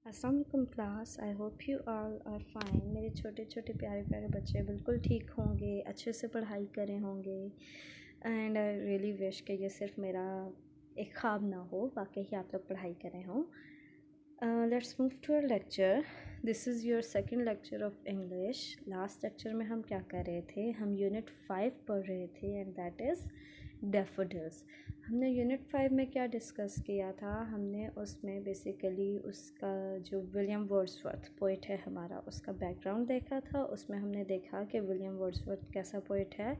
अस्सलाम वालेकुम class. I hope you all are fine. मेरे छोटे छोटे प्यारे प्यारे बच्चे बिल्कुल ठीक होंगे, अच्छे से पढ़ाई करें होंगे। एंड आई रियली विश कि ये सिर्फ मेरा एक ख्वाब ना हो, वाकई ही आप लोग पढ़ाई करें हों। Let's move to our lecture. This is your second lecture of English. Last lecture में हम क्या कर रहे थे? हम यूनिट 5 पढ़ रहे थे एंड दैट इज़ डैफोडिल्स। हमने यूनिट 5 में क्या डिस्कस किया था? हमने उसमें बेसिकली उसका जो विलियम वर्ड्सवर्थ पोइट है हमारा, उसका बैकग्राउंड देखा था। उसमें हमने देखा कि विलियम वर्ड्सवर्थ कैसा पोइट है।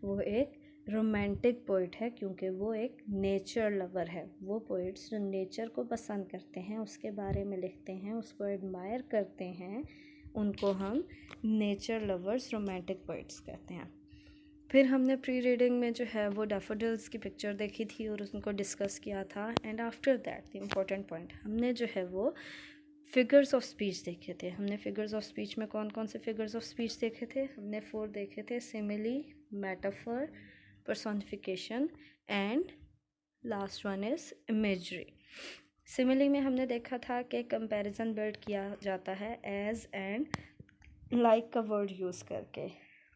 वो एक रोमांटिक पोइट है क्योंकि वो एक नेचर लवर है। वो पोइट्स जो नेचर को पसंद करते हैं, उसके बारे में लिखते हैं, उसको एडमायर करते हैं, उनको हम नेचर लवर्स रोमांटिक पोइट्स कहते हैं। फिर हमने प्री रीडिंग में जो है वो डैफोडिल्स की पिक्चर देखी थी और उनको डिस्कस किया था। And after that the important point, हमने जो है वो फिगर्स ऑफ स्पीच देखे थे। हमने फिगर्स ऑफ स्पीच में कौन कौन से फिगर्स ऑफ स्पीच देखे थे? हमने 4 देखे थे: simile, metaphor, personification and last one is imagery. Simile में हमने देखा था कि कंपैरिजन बिल्ड किया जाता है एज एंड लाइक का वर्ड यूज़ करके।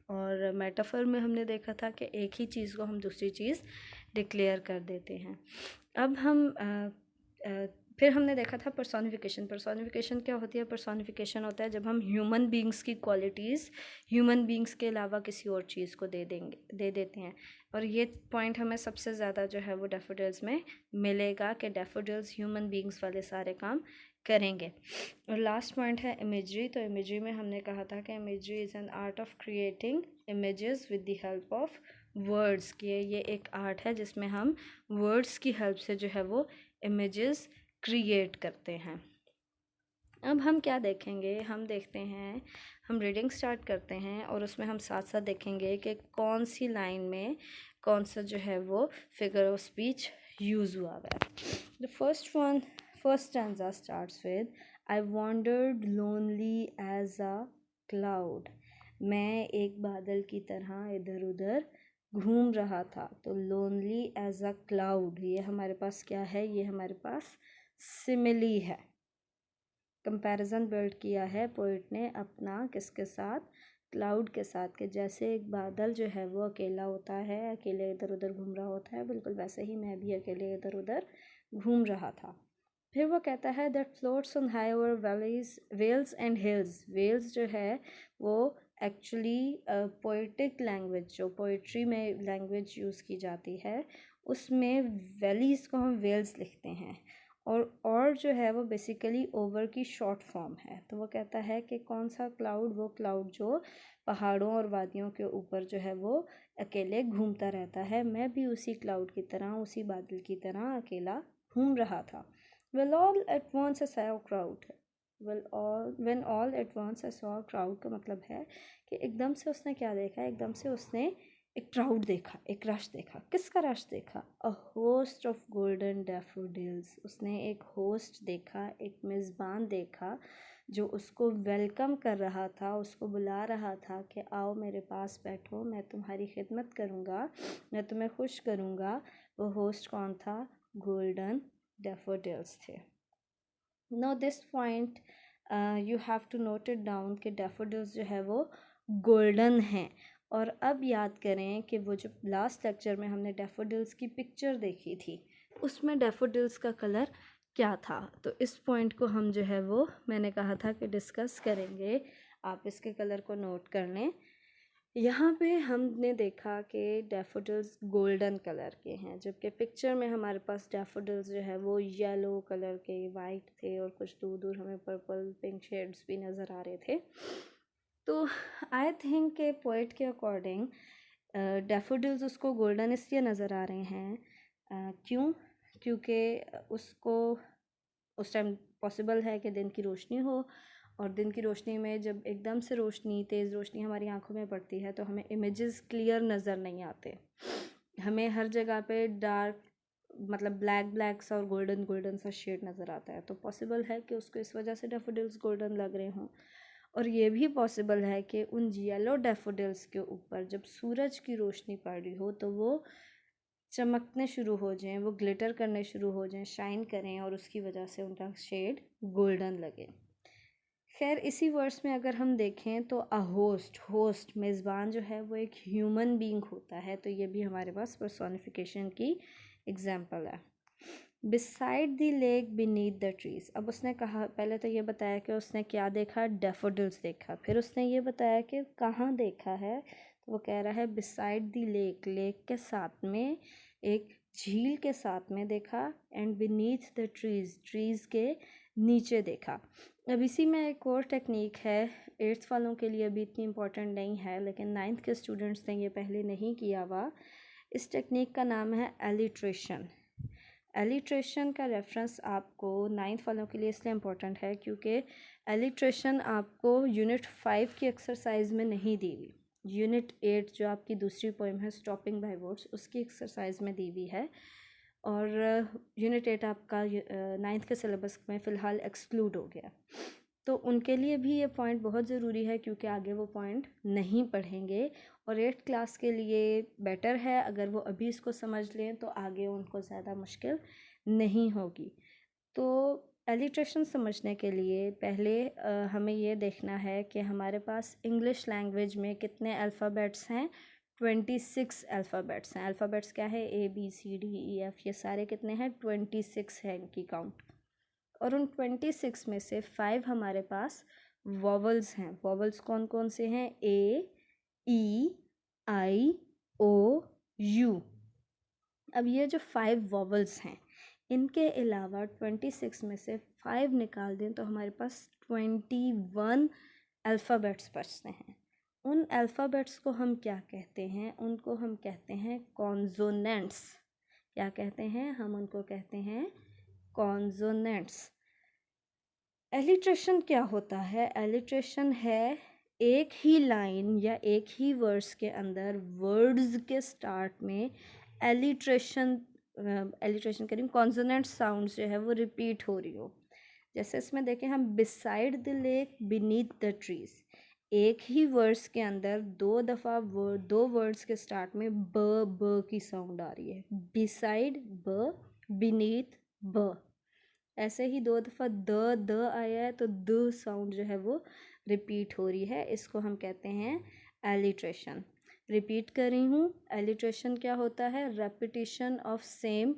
और मेटाफर में हमने देखा था कि एक ही चीज़ को हम दूसरी चीज़ डिक्लेयर कर देते हैं। अब हम फिर हमने देखा था पर्सोनिफिकेशन। पर्सोनिफिकेशन क्या होती है? पर्सोनिफिकेशन होता है जब हम ह्यूमन बींग्स की क्वालिटीज़ ह्यूमन बींग्स के अलावा किसी और चीज़ को दे देते हैं। और ये पॉइंट हमें सबसे ज़्यादा जो है वो डैफोडिल्स में मिलेगा कि डैफोडिल्स ह्यूमन बींग्स वाले सारे काम करेंगे। और लास्ट पॉइंट है इमेजरी। तो इमेजरी में हमने कहा था कि imagery is an art of creating images with the help of words. कि ये एक आर्ट है जिसमें हम वर्ड्स की हेल्प से जो है वो इमेजेस क्रिएट करते हैं। अब हम क्या देखेंगे? हम देखते हैं, हम रीडिंग स्टार्ट करते हैं और उसमें हम साथ साथ देखेंगे कि कौन सी लाइन में कौन सा जो है वो फिगर ऑफ स्पीच यूज़ हुआ है। The first stanza starts with I wandered lonely as a cloud. मैं एक बादल की तरह इधर उधर घूम रहा था। तो लोनली एज अ क्लाउड, ये हमारे पास क्या है? ये हमारे पास सिमिली है। कंपैरिजन बिल्ड किया है पोइट ने अपना किसके साथ? क्लाउड के साथ। कि जैसे एक बादल जो है वो अकेला होता है, अकेले इधर उधर घूम रहा होता है, बिल्कुल वैसे ही मैं भी अकेले इधर उधर घूम रहा था। फिर वो कहता है that floats on high over valleys vales and hills. Vales जो है वो एक्चुअली पोइटिक लैंग्वेज, जो पोइट्री में लैंग्वेज यूज़ की जाती है, उसमें वैलीज़ को हम वेल्स लिखते हैं। और जो है वो बेसिकली ओवर की शॉर्ट फॉर्म है। तो वो कहता है कि कौन सा क्लाउड? वो क्लाउड जो पहाड़ों और वादियों के ऊपर जो है वो अकेले घूमता रहता है। मैं भी उसी क्लाउड की तरह, उसी बादल की तरह अकेला घूम रहा था। Well, all at once I saw a crowd. When all at once I saw a crowd का मतलब है कि एकदम से उसने क्या देखा? एकदम से उसने एक क्राउड देखा, एक रश देखा। किसका रश देखा? A host of golden daffodils. उसने एक होस्ट देखा, एक मेज़बान देखा जो उसको वेलकम कर रहा था, उसको बुला रहा था कि आओ मेरे पास बैठो, मैं तुम्हारी खिदमत करूँगा, मैं तुम्हें खुश करूँगा। वो होस्ट कौन था? गोल्डन डैफोडिल्स थे। No this point you have to note it down कि डैफोडिल्स जो है वो गोल्डन हैं। और अब याद करें कि वो जो लास्ट लेक्चर में हमने डैफोडिल्स की पिक्चर देखी थी, उसमें डैफोडिल्स का कलर क्या था? तो इस पॉइंट को हम जो है वो मैंने कहा था कि डिस्कस करेंगे। आप इसके कलर को नोट कर लें। यहाँ पे हमने देखा कि डैफोडिल्स गोल्डन कलर के हैं, जबकि पिक्चर में हमारे पास डैफोडिल्स जो है वो येलो कलर के, वाइट थे और कुछ दूर दूर हमें पर्पल पिंक शेड्स भी नज़र आ रहे थे। तो आई थिंक के पोइट के अकॉर्डिंग डैफोडिल्स उसको गोल्डन इसलिए नज़र आ रहे हैं क्यों? क्योंकि उसको उस टाइम पॉसिबल है कि दिन की रोशनी हो, और दिन की रोशनी में जब एकदम से रोशनी, तेज़ रोशनी हमारी आंखों में पड़ती है तो हमें इमेजेस क्लियर नज़र नहीं आते। हमें हर जगह पे डार्क, मतलब ब्लैक ब्लैक सा और गोल्डन गोल्डन सा शेड नज़र आता है। तो पॉसिबल है कि उसको इस वजह से डैफोडिल्स गोल्डन लग रहे हों। और ये भी पॉसिबल है कि उन येलो डैफोडिल्स के ऊपर जब सूरज की रोशनी पड़ रही हो तो वो चमकने शुरू हो जाएं, वो ग्लिटर करने शुरू हो जाएं, शाइन करें और उसकी वजह से उनका शेड गोल्डन लगे। खैर इसी वर्ड्स में अगर हम देखें तो होस्ट मेज़बान जो है वो एक ह्यूमन बीइंग होता है, तो ये भी हमारे पास पर्सोनिफिकेशन की एग्जांपल है। Beside the lake beneath the trees, अब उसने कहा, पहले तो ये बताया कि उसने क्या देखा, डैफोडिल्स देखा, फिर उसने ये बताया कि कहाँ देखा है, तो वो कह रहा है बिसाइड द लेक, लेक के साथ में, एक झील के साथ में देखा, and beneath the trees, trees के नीचे देखा। अब इसी में एक और टेक्निक है, 8th वालों के लिए अभी इतनी इम्पोर्टेंट नहीं है, लेकिन 9th के स्टूडेंट्स ने ये पहले नहीं किया हुआ। इस टेक्निक का नाम है एलिट्रेशन। एलिट्रेशन का रेफरेंस आपको 9th वालों के लिए इसलिए इम्पोर्टेंट है क्योंकि एलिट्रेशन आपको यूनिट 5 की एक्सरसाइज में नहीं दी हुई, यूनिट 8 जो आपकी दूसरी पोएम है स्टॉपिंग बाय वर्ड्स, उसकी एक्सरसाइज में दी हुई है, और यूनिट 8 आपका 9th के सिलेबस में फ़िलहाल एक्सक्लूड हो गया। तो उनके लिए भी ये पॉइंट बहुत ज़रूरी है क्योंकि आगे वो पॉइंट नहीं पढ़ेंगे, और 8th क्लास के लिए बेटर है अगर वो अभी इसको समझ लें तो आगे उनको ज़्यादा मुश्किल नहीं होगी। तो एलिट्रेशन समझने के लिए पहले हमें ये देखना है कि हमारे पास इंग्लिश लैंग्वेज में कितने अल्फ़ाबेट्स हैं। 26 अल्फ़ाबेट्स हैं। अल्फ़ाबेट्स क्या है, ABCDEF, ये सारे कितने हैं, 26 है इनकी काउंट। और उन 26 में से 5 हमारे पास वॉवल्स हैं। वॉवल्स कौन कौन से हैं, A, E, I, O, U। अब ये जो 5 वॉवल्स हैं, इनके अलावा 26 में से 5 निकाल दें तो हमारे पास 21 अल्फ़ाबेट्स बचते हैं। उन अल्फ़ाबेट्स को हम क्या कहते हैं, उनको हम कहते हैं कॉन्सोनेंट्स। क्या कहते हैं, हम उनको कहते हैं कॉन्सोनेंट्स। एलिट्रेशन क्या होता है, एलिट्रेशन है एक ही लाइन या एक ही वर्ड्स के अंदर वर्ड्स के स्टार्ट में एलिट्रेशन करें, कॉन्सोनेंट साउंड जो है वो रिपीट हो रही हो। जैसे इसमें देखें हम, beside the lake beneath the trees, एक ही वर्ड्स के अंदर दो दफ़ा दो वर्ड्स के स्टार्ट में ब की साउंड आ रही है, बिसाइड ब, बीनीथ ब। ऐसे ही दो दफ़ा द आया है तो द साउंड जो है वो रिपीट हो रही है, इसको हम कहते हैं एलिट्रेशन। रिपीट कर रही हूँ, एलिट्रेशन क्या होता है, repetition of same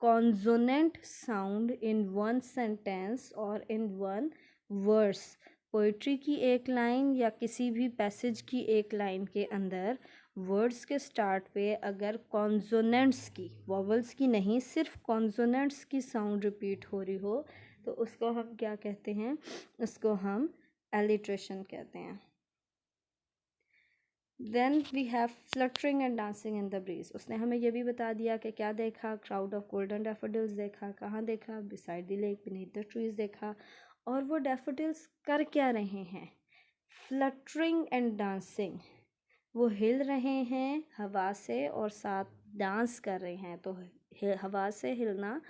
consonant sound in one sentence और इन वन वर्स। पोइट्री की एक लाइन या किसी भी पैसेज की एक लाइन के अंदर वर्ड्स के स्टार्ट पे अगर कॉन्सोनेंट्स की, वॉवल्स की नहीं, सिर्फ कॉन्सोनेंट्स की साउंड रिपीट हो रही हो तो उसको हम क्या कहते हैं, उसको हम एलिट्रेशन कहते हैं। Then we have fluttering and dancing in the breeze. उसने हमें ये भी बता दिया कि क्या देखा, क्राउड ऑफ गोल्डन डैफोडिल्स देखा, कहाँ देखा, beside the lake beneath the trees देखा। और वो डैफोडिल्स कर क्या रहे हैं, फ्लटरिंग एंड डांसिंग, वो हिल रहे हैं हवा से और साथ डांस कर रहे हैं। तो हवा से हिलना,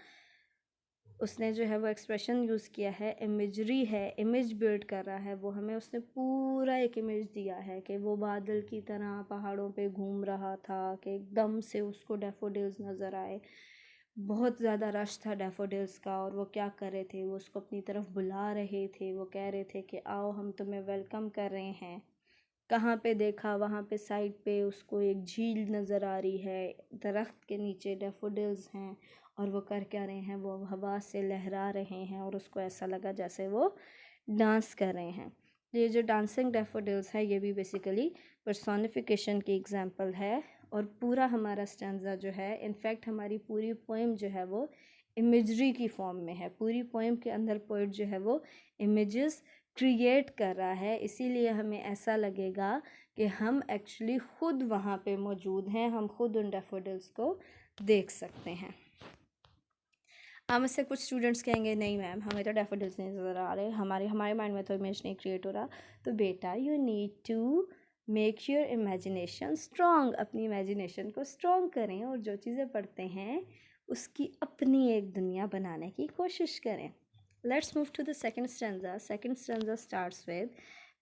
उसने जो है वो एक्सप्रेशन यूज़ किया है, इमेजरी है, इमेज बिल्ड कर रहा है वो हमें, उसने पूरा एक इमेज दिया है कि वो बादल की तरह पहाड़ों पे घूम रहा था कि एकदम से उसको डैफोडिल्स नज़र आए। बहुत ज़्यादा रश था डैफोडिल्स का और वो क्या कर रहे थे, वो उसको अपनी तरफ बुला रहे थे, वो कह रहे थे कि आओ हम तुम्हें वेलकम कर रहे हैं। कहाँ पे देखा, वहाँ पे साइड पे उसको एक झील नज़र आ रही है, दरख्त के नीचे डैफोडिल्स हैं और वो कर क्या रहे हैं, वो हवा से लहरा रहे हैं और उसको ऐसा लगा जैसे वो डांस कर रहे हैं। ये जो डांसिंग डैफोडिल्स है ये भी बेसिकली पर्सोनिफिकेशन की एग्जांपल है। और पूरा हमारा स्टैंजा जो है, इनफैक्ट हमारी पूरी पोएम जो है वो इमेजरी की फॉर्म में है। पूरी पोएम के अंदर पोइट जो है वो इमेजेस क्रिएट कर रहा है, इसीलिए हमें ऐसा लगेगा कि हम एक्चुअली ख़ुद वहाँ पे मौजूद हैं, हम ख़ुद उन डैफोडिल्स को देख सकते हैं। हम इससे कुछ स्टूडेंट्स कहेंगे नहीं मैम हमें तो डैफोडिल्स नहीं नज़र आ रहे, हमारे माइंड में तो इमेज नहीं क्रिएट हो रहा। तो बेटा you need to make your imagination strong, अपनी इमेजिनेशन को स्ट्रॉन्ग करें और जो चीज़ें पढ़ते हैं उसकी अपनी एक दुनिया बनाने की कोशिश करें। Let's move to the second stanza. Second stanza starts with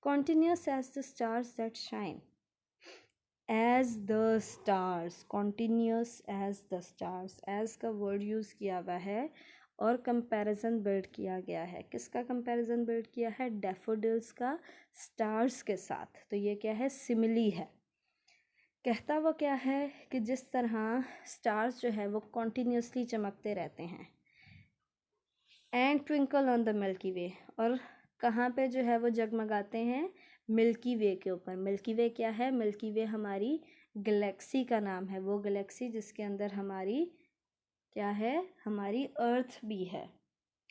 continuous as the stars that shine. As the stars, continuous as the stars, as का वर्ड यूज़ किया हुआ है और कंपैरिजन बिल्ड किया गया है। किसका कंपैरिजन बिल्ड किया है? डैफोडिल्स का स्टार्स के साथ। तो ये क्या है? सिमिली है। कहता वो क्या है कि जिस तरह स्टार्स जो है वो कॉन्टीन्यूसली चमकते रहते हैं, and twinkle on the milky way, और कहाँ पे जो है वो जगमगाते हैं? मिल्की वे के ऊपर। मिल्की वे क्या है? मिल्की वे हमारी गैलेक्सी का नाम है, वो गैलेक्सी जिसके अंदर हमारी क्या है? हमारी अर्थ भी है।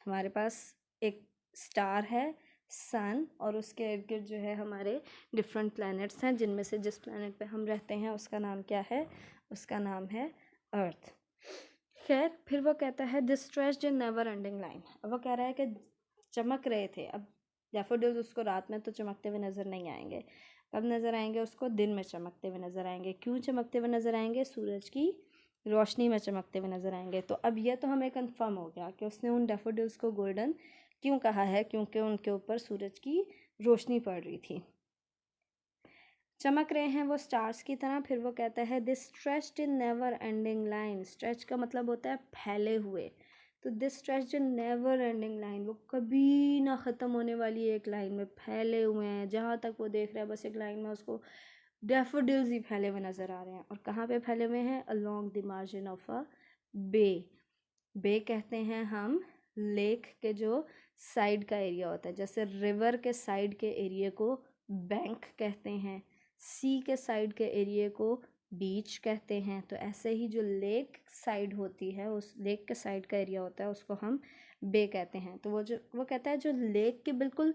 हमारे पास एक स्टार है सन, और उसके इर्द गिर्द जो है हमारे डिफरेंट प्लैनेट्स हैं, जिनमें से जिस प्लैनेट पे हम रहते हैं उसका नाम क्या है? उसका नाम है अर्थ। खैर, फिर वो कहता है this stretched in never ending line. अब वो कह रहा है कि चमक रहे थे। अब डैफोडिल्स उसको रात में तो चमकते हुए नज़र नहीं आएंगे। कब नज़र आएंगे उसको? दिन में चमकते हुए नज़र आएंगे। क्यों चमकते हुए नज़र आएंगे? सूरज की रोशनी में चमकते हुए नज़र आएंगे। तो अब यह तो हमें कंफर्म हो गया कि उसने उन डैफोडिल्स को गोल्डन क्यों कहा है, क्योंकि उनके ऊपर सूरज की रोशनी पड़ रही थी, चमक रहे हैं वो स्टार्स की तरह। फिर वो कहता है this stretched in never ending line. Stretch का मतलब होता है फैले हुए। तो this stretched in never ending line, वो कभी ना ख़त्म होने वाली एक लाइन में फैले हुए हैं। जहाँ तक वो देख रहा है बस एक लाइन में उसको डैफोडिल्स ही फैले हुए नज़र आ रहे हैं। और कहाँ पे फैले हुए हैं? Along the margin of a bay. Bay कहते हैं हम लेक के जो साइड का एरिया होता है। जैसे रिवर के साइड के एरिया को बैंक कहते हैं, सी के साइड के एरिया को बीच कहते हैं। तो ऐसे ही जो लेक साइड होती है, उस लेक के साइड का एरिया होता है, उसको हम बे कहते हैं। तो वो कहता है जो लेक के बिल्कुल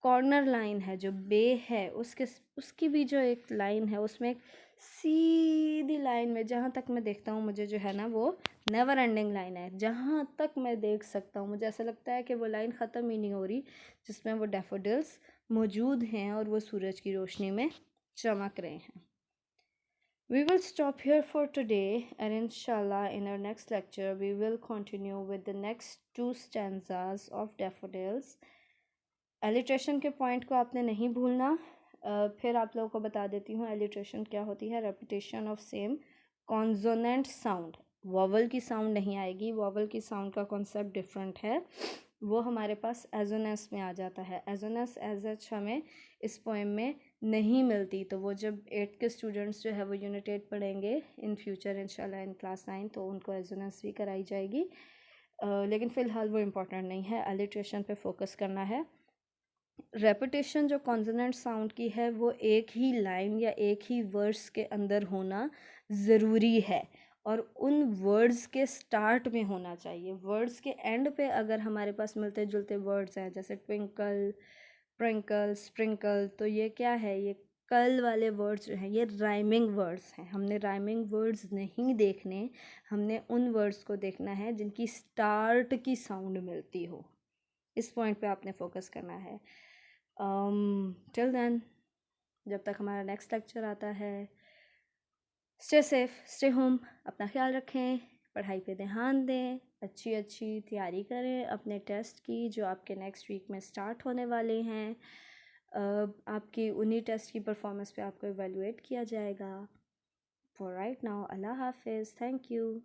कॉर्नर लाइन है, जो बे है, उसकी भी जो एक लाइन है, उसमें एक सीधी लाइन में जहाँ तक मैं देखता हूँ मुझे जो है ना वो नेवर एंडिंग लाइन है। जहाँ तक मैं देख सकता हूँ मुझे ऐसा लगता है कि वो लाइन ख़त्म ही नहीं हो रही, जिसमें वो डैफोडिल्स मौजूद हैं और वो सूरज की रोशनी में चमक रहे हैं। We will stop here for today, and inshallah in our next lecture we will continue with the next 2 stanzas of daffodils. Alliteration के पॉइंट को आपने नहीं भूलना। फिर आप लोगों को बता देती हूँ एलिट्रेशन क्या होती है। Repetition of same consonant sound. Vowel की साउंड नहीं आएगी, वॉवल की साउंड का कॉन्सेप्ट डिफरेंट है, वो हमारे पास एजोनेस में आ जाता है। एजोनेस एज एच हमें इस पोएम में नहीं मिलती। तो वो जब 8th के स्टूडेंट्स जो है वो यूनिट 8 पढ़ेंगे इन फ्यूचर इंशाल्लाह इन क्लास 9, तो उनको एजोनेस भी कराई जाएगी। लेकिन फ़िलहाल वो इम्पोर्टेंट नहीं है, एलिट्रेशन पे फोकस करना है। रेपिटेशन जो कॉन्सोनेंट साउंड की है वो एक ही लाइन या एक ही वर्ड्स के अंदर होना ज़रूरी है, और उन वर्ड्स के स्टार्ट में होना चाहिए। वर्ड्स के एंड पे अगर हमारे पास मिलते जुलते वर्ड्स हैं जैसे ट्विंकल, प्रिंकल, स्प्रिंकल, तो ये क्या है? ये कल वाले वर्ड्स जो हैं ये राइमिंग वर्ड्स हैं। हमने राइमिंग वर्ड्स नहीं देखने, हमने उन वर्ड्स को देखना है जिनकी स्टार्ट की साउंड मिलती हो। इस पॉइंट पे आपने फोकस करना है। टिल देन, जब तक हमारा नेक्स्ट लेक्चर आता है, स्टे सेफ, स्टे होम, अपना ख्याल रखें, पढ़ाई पे ध्यान दें, अच्छी तैयारी करें अपने टेस्ट की जो आपके नेक्स्ट वीक में स्टार्ट होने वाले हैं। आपकी उन्हीं टेस्ट की परफॉर्मेंस पे आपको इवेलुएट किया जाएगा। फॉर राइट नाउ, अल्लाह हाफिज़, थैंक यू।